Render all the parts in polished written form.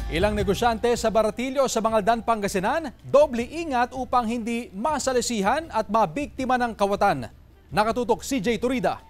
Ilang negosyante sa Baratillo sa Mangaldan, Pangasinan, doble ingat upang hindi masalisihan at mabiktima ng kawatan. Nakatutok CJ Turida.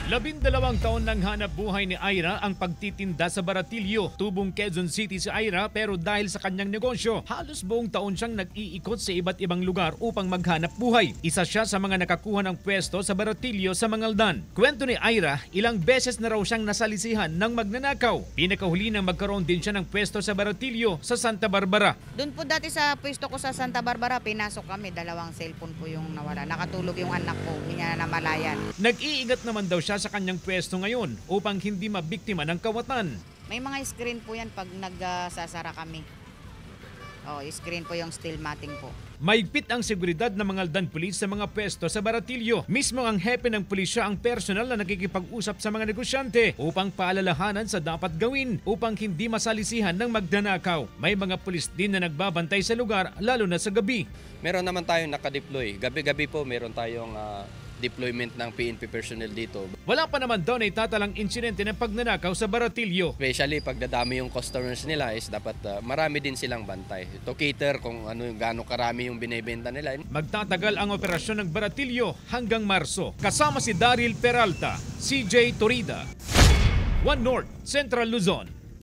12 taon nang hanap buhay ni Ira ang pagtitinda sa Baratillo, Tubong, Quezon City si Ira, pero dahil sa kanyang negosyo, halos buong taon siyang nag-iikot sa iba't ibang lugar upang maghanap buhay. Isa siya sa mga nakakuha ng pwesto sa Baratillo sa Mangaldan. Kwento ni Ira, ilang beses na raw siyang nasalisihan ng magnanakaw. Pinakahuli nang magkaroon din siya ng pwesto sa Baratillo sa Santa Barbara. Doon po dati sa pwesto ko sa Santa Barbara, pinasok kami, 2 cellphone po yung nawala. Nakatulog yung anak ko, hindi niya namalayan. Nag-iingat naman daw siya sa kanyang pwesto ngayon upang hindi mabiktima ng kawatan. May mga screen po yan pag nagsasara kami. Screen po yung steel matting po. Mahigpit ang seguridad ng Mangaldan Police sa mga pwesto sa Baratillo. Mismo ang hepe ng pulisya ang personal na nakikipag-usap sa mga negosyante upang paalalahanan sa dapat gawin upang hindi masalisihan ng magnanakaw. May mga pulis din na nagbabantay sa lugar lalo na sa gabi. Meron naman tayong nakadeploy. Gabi-gabi po meron tayong deployment ng PNP personnel dito. Wala pa naman daw na itatalang insidente ng pagnanakaw sa Baratillo. Especially pag dadami yung customers nila is dapat marami din silang bantay. To cater kung gaano karami yung binebenta nila. Magtatagal ang operasyon ng Baratillo hanggang Marso. Kasama si Daryl Peralta, CJ Turida, One North, Central Luzon.